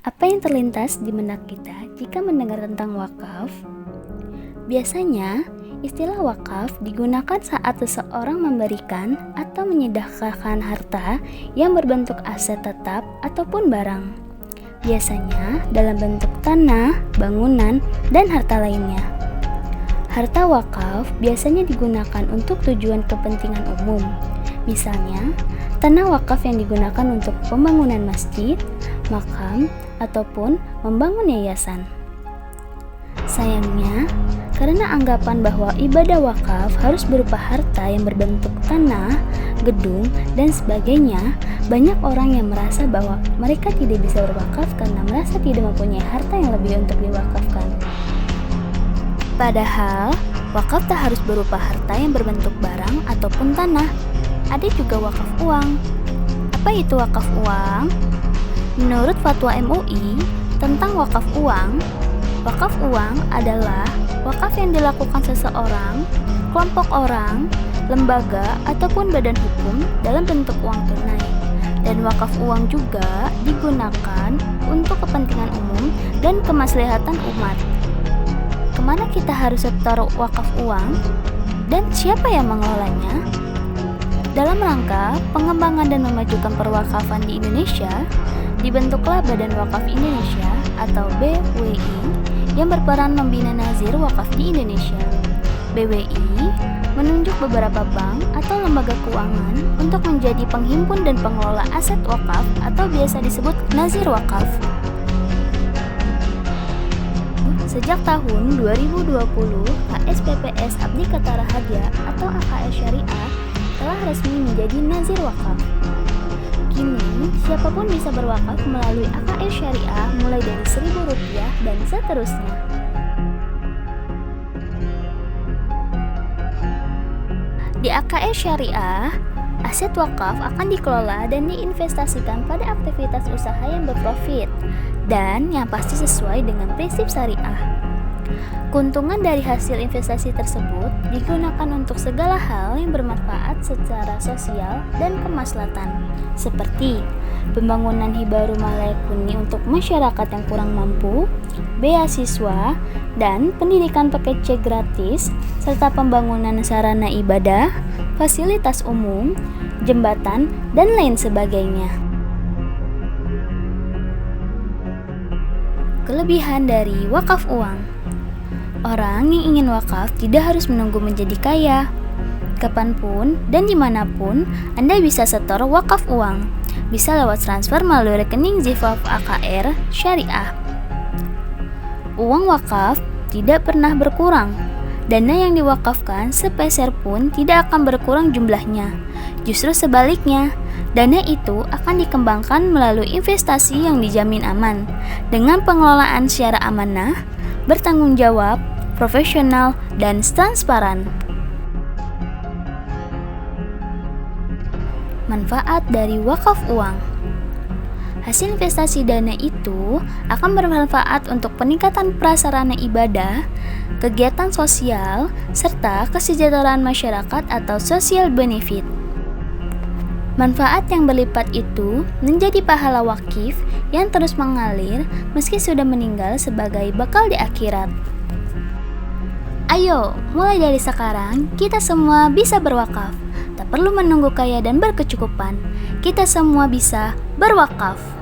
Apa yang terlintas di benak kita jika mendengar tentang wakaf? Biasanya, istilah wakaf digunakan saat seseorang memberikan atau menyedekahkan harta yang berbentuk aset tetap ataupun barang. Biasanya dalam bentuk tanah, bangunan, dan harta lainnya. Harta wakaf biasanya digunakan untuk tujuan kepentingan umum. Misalnya, tanah wakaf yang digunakan untuk pembangunan masjid, makam, ataupun membangun yayasan. Sayangnya, karena anggapan bahwa ibadah wakaf harus berupa harta yang berbentuk tanah, gedung, dan sebagainya, banyak orang yang merasa bahwa mereka tidak bisa berwakaf karena merasa tidak mempunyai harta yang lebih untuk diwakafkan. Padahal, wakaf tak harus berupa harta yang berbentuk barang ataupun tanah. Ada juga wakaf uang. Apa itu wakaf uang? Menurut fatwa MUI tentang wakaf uang adalah wakaf yang dilakukan seseorang, kelompok orang, lembaga, ataupun badan hukum dalam bentuk uang tunai. Dan wakaf uang juga digunakan untuk kepentingan umum dan kemaslahatan umat. Kemana kita harus setor wakaf uang? Dan siapa yang mengelolanya? Dalam rangka pengembangan dan memajukan perwakafan di Indonesia, dibentuklah Badan Wakaf Indonesia atau BWI yang berperan membina nazir wakaf di Indonesia. BWI menunjuk beberapa bank atau lembaga keuangan untuk menjadi penghimpun dan pengelola aset wakaf atau biasa disebut nazir wakaf. Sejak tahun 2020, KSPPS Abdi Kata Raharja atau AKS Syariah telah resmi menjadi nazir wakaf. Kini, siapapun bisa berwakaf melalui AKS Syariah mulai dari Rp1.000 dan seterusnya. Di AKS Syariah, aset wakaf akan dikelola dan diinvestasikan pada aktivitas usaha yang berprofit dan yang pasti sesuai dengan prinsip syariah. Keuntungan dari hasil investasi tersebut digunakan untuk segala hal yang bermanfaat secara sosial dan kemaslahatan, seperti pembangunan hibah rumah layak huni untuk masyarakat yang kurang mampu, beasiswa, dan pendidikan paket C gratis, serta pembangunan sarana ibadah, fasilitas umum, jembatan, dan lain sebagainya. Kelebihan dari wakaf uang. Orang yang ingin wakaf tidak harus menunggu menjadi kaya. Kapanpun dan dimanapun Anda bisa setor wakaf uang. Bisa lewat transfer melalui rekening Zifaf AKR Syariah. Uang wakaf tidak pernah berkurang. Dana yang diwakafkan sepeser pun tidak akan berkurang jumlahnya. Justru sebaliknya, dana itu akan dikembangkan melalui investasi yang dijamin aman, dengan pengelolaan secara amanah, bertanggung jawab, profesional, dan transparan. Manfaat dari wakaf uang. Hasil investasi dana itu akan bermanfaat untuk peningkatan prasarana ibadah, kegiatan sosial, serta kesejahteraan masyarakat atau social benefit. Manfaat yang berlipat itu menjadi pahala wakif yang terus mengalir meski sudah meninggal sebagai bekal di akhirat. Ayo, mulai dari sekarang kita semua bisa berwakaf. Tak perlu menunggu kaya dan berkecukupan. Kita semua bisa berwakaf.